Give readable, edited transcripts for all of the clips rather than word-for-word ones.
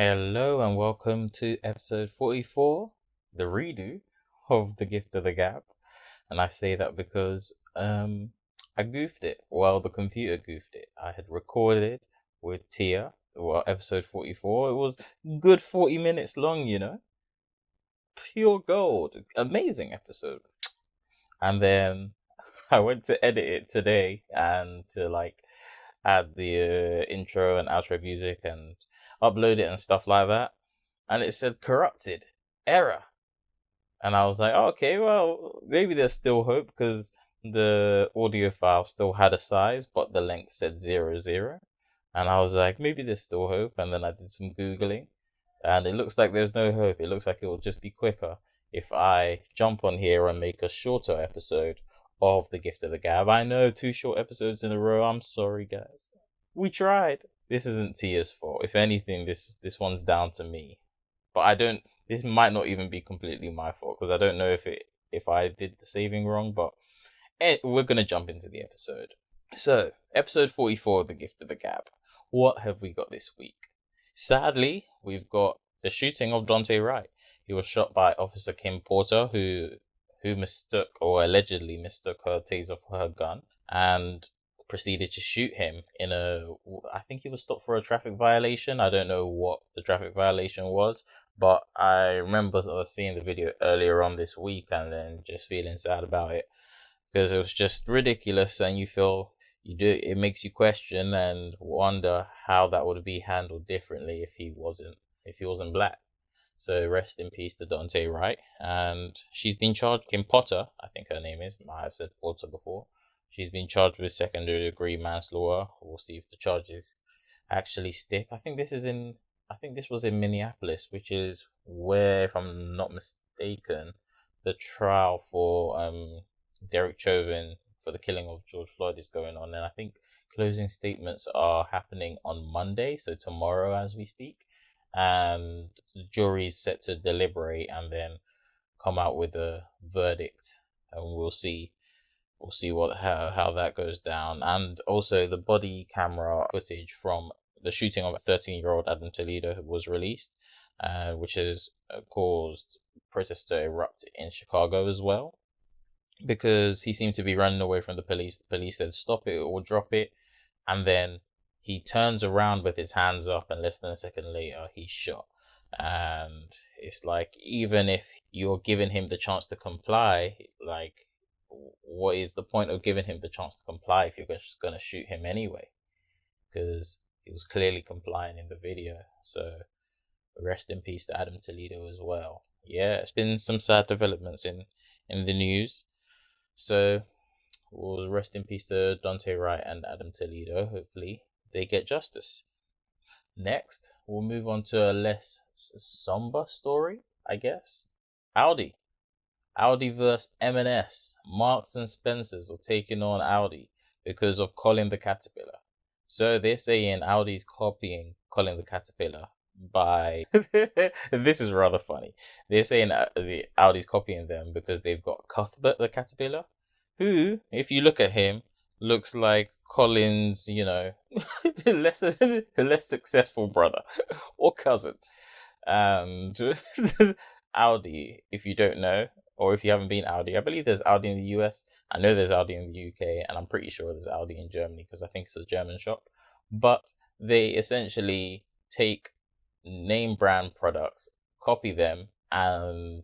Hello and welcome to episode 44, the redo of The Gift of the Gap. And I say that because I goofed it. Well, the computer goofed it. I had recorded with Tia, episode 44. It was good 40 minutes long, Pure gold. Amazing episode. And then I went to edit it today and to add the intro and outro music and upload it and stuff like that. And it said corrupted, error. And I was like, oh, okay, well, maybe there's still hope because the audio file still had a size, but the length said 00. And I was like, maybe there's still hope. And then I did some Googling and it looks like there's no hope. It looks like it will just be quicker if I jump on here and make a shorter episode of The Gift of the Gab. I know 2 short episodes in a row. I'm sorry, guys. We tried. This isn't Tia's fault. If anything, this one's down to me. But this might not even be completely my fault because I don't know if I did the saving wrong, but we're going to jump into the episode. So, episode 44 of The Gift of the Gab. What have we got this week? Sadly, we've got the shooting of Dante Wright. He was shot by Officer Kim Porter, who mistook or allegedly mistook her taser for her gun and proceeded to shoot him I think he was stopped for a traffic violation. I don't know what the traffic violation was, but I remember seeing the video earlier on this week and then just feeling sad about it because it was just ridiculous, and it makes you question and wonder how that would be handled differently if he wasn't black. So rest in peace to Dante Wright. And she's been charged, Kim Potter, I think her name is. I have said Potter before. She's been charged with second degree manslaughter. We'll see if the charges actually stick. I think this was in Minneapolis, which is where, if I'm not mistaken, the trial for Derek Chauvin for the killing of George Floyd is going on. And I think closing statements are happening on Monday, so tomorrow as we speak. And the jury is set to deliberate and then come out with a verdict, and we'll see how that goes down. And also the body camera footage from the shooting of a 13-year-old Adam Toledo was released, which has caused protests to erupt in Chicago as well, because he seemed to be running away from the police. The police said stop it or drop it, and then he turns around with his hands up, and less than a second later, he's shot. And it's like, even if you're giving him the chance to comply, what is the point of giving him the chance to comply if you're just going to shoot him anyway? Because he was clearly complying in the video. So rest in peace to Adam Toledo as well. Yeah, it's been some sad developments in the news. So we'll rest in peace to Dante Wright and Adam Toledo. Hopefully they get justice. Next, we'll move on to a less somber story, I guess. Audi versus M&S. Marks and Spencers are taking on Audi because of Colin the Caterpillar. So they're saying Audi's copying Colin the Caterpillar by... This is rather funny. They're saying Audi's copying them because they've got Cuthbert the Caterpillar, who, if you look at him, looks like Colin's, less successful brother or cousin. And Audi, if you don't know, or if you haven't been Audi, I believe there's Audi in the US. I know there's Audi in the UK, and I'm pretty sure there's Audi in Germany because I think it's a German shop. But they essentially take name brand products, copy them, and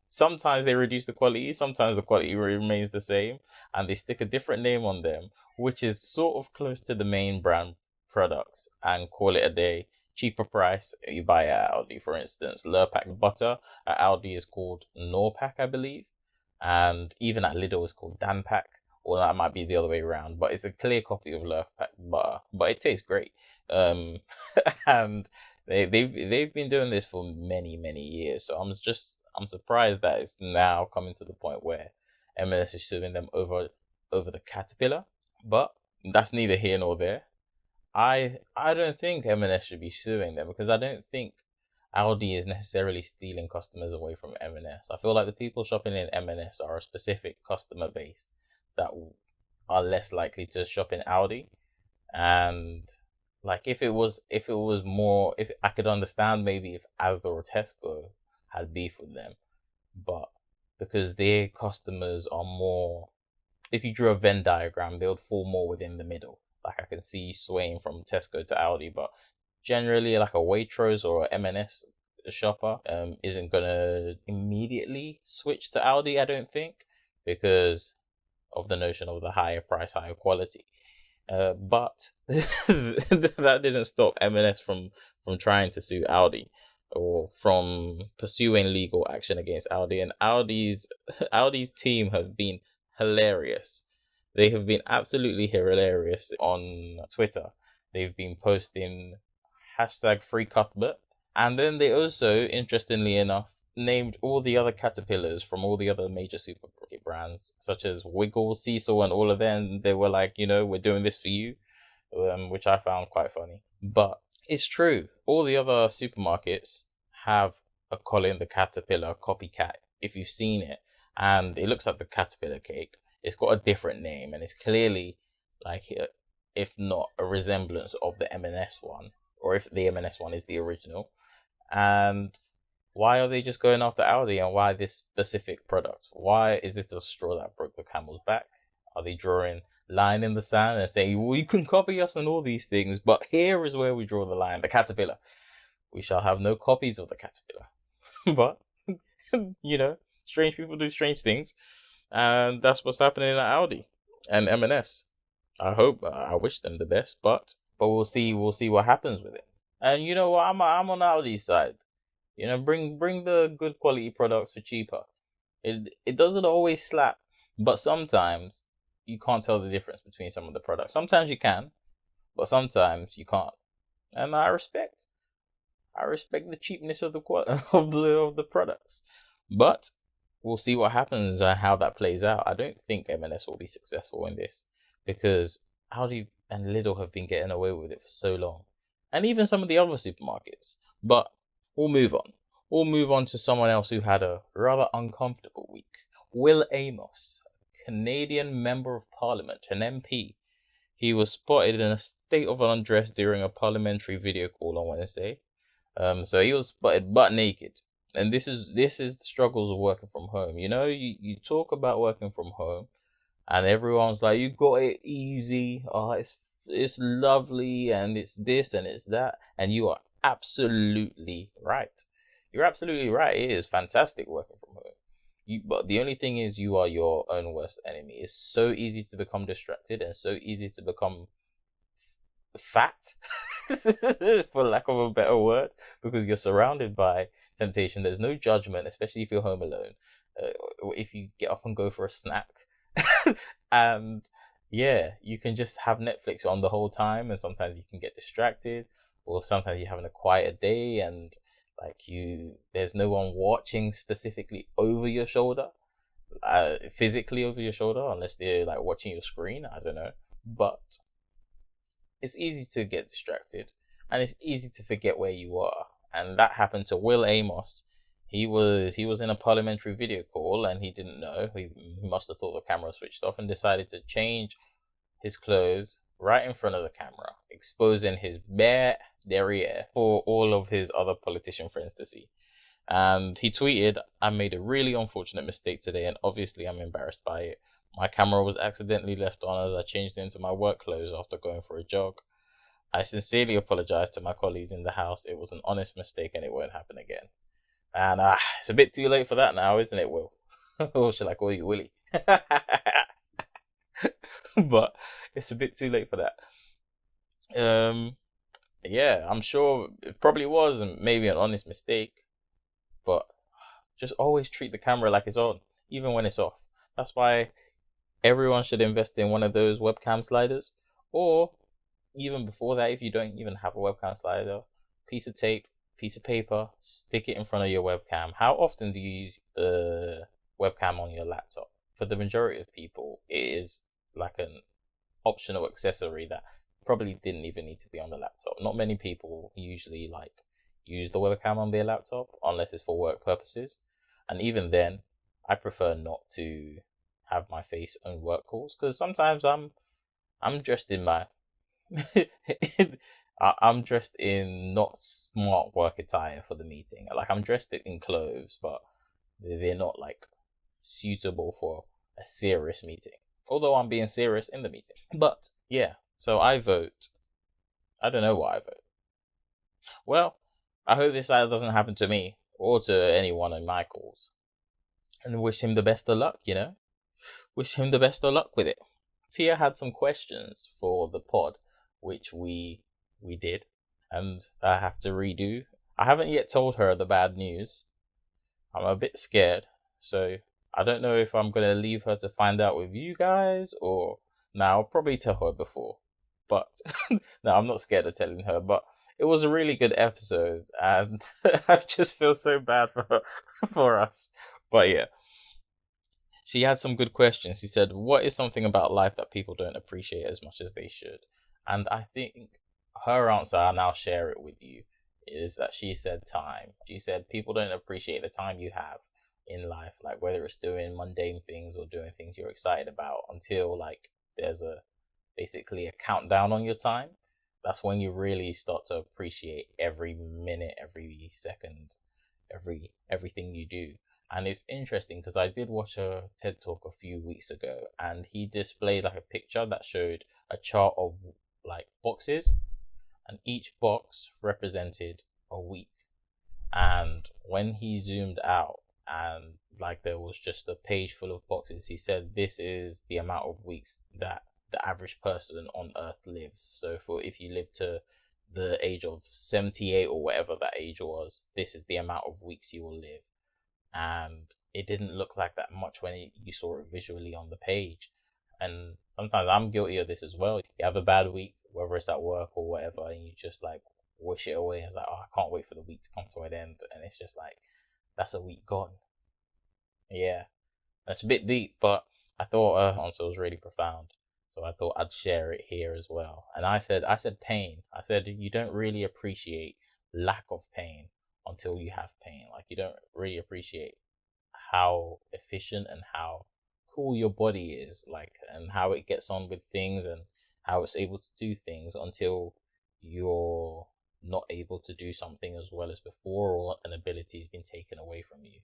sometimes they reduce the quality, sometimes the quality remains the same, and they stick a different name on them, which is sort of close to the main brand products, and call it a day. Cheaper price, you buy at Audi, for instance. Lurpak butter at Audi is called Norpak, I believe. And even at Lidl is called Danpak, or that might be the other way around. But it's a clear copy of Lurpak butter, but it tastes great. And they've been doing this for many, many years. So I'm surprised that it's now coming to the point where M&S is suing them over the Caterpillar. But that's neither here nor there. I don't think M&S should be suing them because I don't think Audi is necessarily stealing customers away from M&S. I feel like the people shopping in M&S are a specific customer base that are less likely to shop in Audi, and Like if it was more, if I could understand maybe if Asda or Tesco had beef with them, but because their customers are more, if you drew a Venn diagram, they would fall more within the middle. Like I can see swaying from Tesco to Aldi, but generally like a Waitrose or a M&S shopper isn't gonna immediately switch to Aldi, I don't think, because of the notion of the higher price, higher quality. But that didn't stop M&S from trying to sue Audi or from pursuing legal action against Audi. And Audi's team have been hilarious. They have been absolutely hilarious on Twitter. They've been posting hashtag free Cuthbert. And then they also, interestingly enough, named all the other caterpillars from all the other major supermarket brands, such as Wiggle, Cecil, and all of them. They were like, we're doing this for you, which I found quite funny. But it's true. All the other supermarkets have a Colin the Caterpillar copycat, if you've seen it. And it looks like the caterpillar cake. It's got a different name, and it's clearly like, if not a resemblance of the M&S one, or if the M&S one is the original. And why are they just going after Audi, and why this specific product? Why is this the straw that broke the camel's back? Are they drawing line in the sand and saying, well, you can copy us on all these things, but here is where we draw the line, the caterpillar. We shall have no copies of the caterpillar. But, strange people do strange things, and that's what's happening at Audi and M&S. I wish them the best, but we'll see what happens with it. And you know what, I'm on Audi's side. Bring the good quality products for cheaper. It doesn't always slap, but sometimes you can't tell the difference between some of the products. Sometimes you can, but sometimes you can't. And I respect the cheapness of the of the products. But we'll see what happens and how that plays out. I don't think M&S will be successful in this, because Aldi and Lidl have been getting away with it for so long, and even some of the other supermarkets. But we'll move on. We'll move on to someone else who had a rather uncomfortable week. Will Amos, Canadian Member of Parliament, an MP. He was spotted in a state of undress during a parliamentary video call on Wednesday. So he was spotted butt naked. And this is the struggles of working from home. You talk about working from home, and everyone's like, you got it easy. Oh, it's lovely, and it's this and it's that. And you are absolutely right. You're absolutely right. It is fantastic working from home. But the only thing is, you are your own worst enemy. It's so easy to become distracted and so easy to become fat, for lack of a better word, because you're surrounded by temptation. There's no judgment, especially if you're home alone. If you get up and go for a snack, and you can just have Netflix on the whole time, and sometimes you can get distracted, or sometimes you're having a quiet day and there's no one watching specifically over your shoulder, physically over your shoulder, unless they're like watching your screen. I don't know, but it's easy to get distracted, and it's easy to forget where you are. And that happened to Will Amos. He was in a parliamentary video call, and he didn't know. He must have thought the camera switched off and decided to change his clothes right in front of the camera, exposing his bare derriere for all of his other politician friends to see. And he tweeted, I made a really unfortunate mistake today, and obviously I'm embarrassed by it. My camera was accidentally left on as I changed into my work clothes after going for a jog. I sincerely apologize to my colleagues in the House. It was an honest mistake and it won't happen again. And it's a bit too late for that now, isn't it, Will? Or should I call you Willie? But it's a bit too late for that. I'm sure it probably was maybe an honest mistake, but just always treat the camera like it's on, even when it's off. That's why everyone should invest in one of those webcam sliders, or even before that, if you don't even have a webcam slider, piece of tape, piece of paper, stick it in front of your webcam. How often do you use the webcam on your laptop? For the majority of people, it is like an optional accessory that probably didn't even need to be on the laptop. Not many people usually use the webcam on their laptop unless it's for work purposes. And even then, I prefer not to have my face on work calls, because sometimes I'm dressed in my I'm dressed in not smart work attire for the meeting. Like, I'm dressed in clothes, but they're not like suitable for a serious meeting. Although I'm being serious in the meeting. But yeah, so I vote. I don't know why I vote. Well, I hope this doesn't happen to me or to anyone in my calls. And wish him the best of luck, you know? Wish him the best of luck with it. Tia had some questions for the pod, which we did, and I have to redo. I haven't yet told her the bad news. I'm a bit scared, so I don't know if I'm gonna leave her to find out with you guys, or now I'll probably tell her before. But no, I'm not scared of telling her. But it was a really good episode, and I just feel so bad for her, for us. But yeah, she had some good questions. She said, "What is something about life that people don't appreciate as much as they should?" And I think her answer, I'll now share it with you, is that she said time. She said people don't appreciate the time you have in life, like whether it's doing mundane things or doing things you're excited about, until like there's a basically a countdown on your time. That's when you really start to appreciate every minute, every second, everything you do. And it's interesting because I did watch a TED talk a few weeks ago, and he displayed like a picture that showed a chart of like boxes, and each box represented a week. And when he zoomed out and like there was just a page full of boxes, he said this is the amount of weeks that the average person on earth lives. So for if you live to the age of 78 or whatever that age was, this is the amount of weeks you will live. And it didn't look like that much when you saw it visually on the page. And sometimes I'm guilty of this as well. You have a bad week, whether it's at work or whatever, and you just like wish it away. It's like, oh, I can't wait for the week to come to an end. And it's just like, that's a week gone. Yeah, that's a bit deep, but I thought her answer was really profound. So I thought I'd share it here as well. And I said pain. I said you don't really appreciate lack of pain until you have pain. Like you don't really appreciate how efficient and how cool your body is, like, and how it gets on with things and how it's able to do things until you're not able to do something as well as before, or an ability has been taken away from you.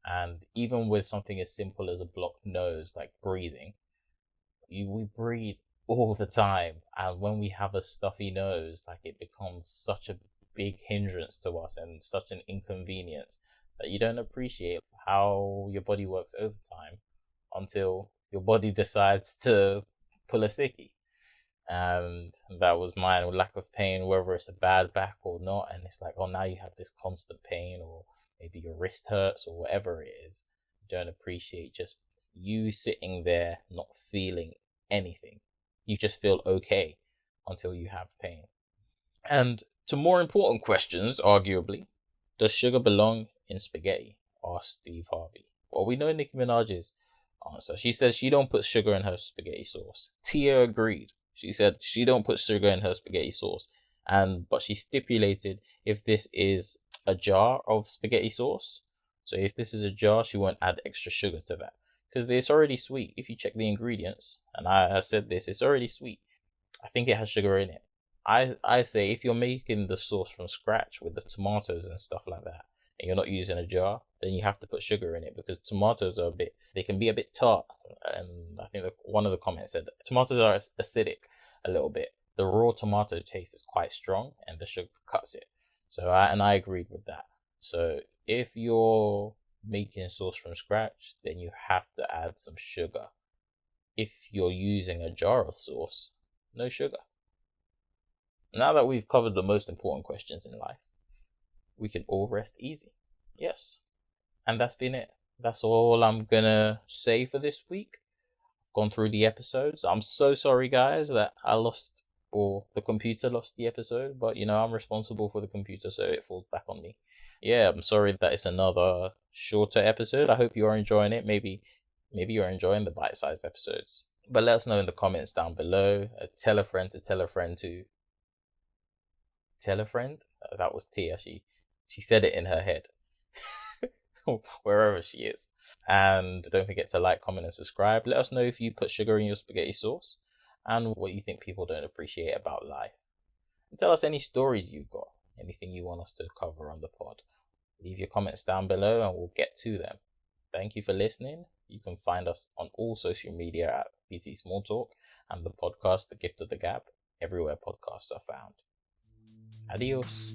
And even with something as simple as a blocked nose, like breathing, we breathe all the time, and when we have a stuffy nose, like it becomes such a big hindrance to us and such an inconvenience that you don't appreciate how your body works over time until your body decides to pull a sickie. And that was mine, with lack of pain, whether it's a bad back or not. And it's like, oh, now you have this constant pain, or maybe your wrist hurts or whatever it is. You don't appreciate just you sitting there not feeling anything. You just feel okay until you have pain. And to more important questions, arguably, does sugar belong in spaghetti? Asked Steve Harvey. Well, we know Nicki Minaj's answer. She says she don't put sugar in her spaghetti sauce. Tia agreed. She said she don't put sugar in her spaghetti sauce, but she stipulated if this is a jar of spaghetti sauce. So if this is a jar, she won't add extra sugar to that because it's already sweet. If you check the ingredients, and I said this, it's already sweet. I think it has sugar in it. I say if you're making the sauce from scratch with the tomatoes and stuff like that, and you're not using a jar, then you have to put sugar in it because tomatoes are they can be a bit tart. And I think one of the comments said tomatoes are acidic a little bit. The raw tomato taste is quite strong, and the sugar cuts it. So I agreed with that. So if you're making sauce from scratch, then you have to add some sugar. If you're using a jar of sauce, no sugar. Now that we've covered the most important questions in life, we can all rest easy. Yes. And that's been it. That's all I'm gonna say for this week. I've gone through the episodes. I'm so sorry, guys, that I lost, or the computer lost the episode, but I'm responsible for the computer, so it falls back on me. Yeah, I'm sorry that it's another shorter episode. I hope you are enjoying it. Maybe you're enjoying the bite-sized episodes. But let us know in the comments down below. Tell a friend to tell a friend to tell a friend. That was Tia. She said it in her head. Wherever she is. And don't forget to like, comment, and subscribe. Let us know if you put sugar in your spaghetti sauce and what you think people don't appreciate about life. And tell us any stories you've got, anything you want us to cover on the pod. Leave your comments down below and we'll get to them. Thank you for listening. You can find us on all social media at PT Smalltalk and the podcast The Gift of the Gap, everywhere podcasts are found. Adios.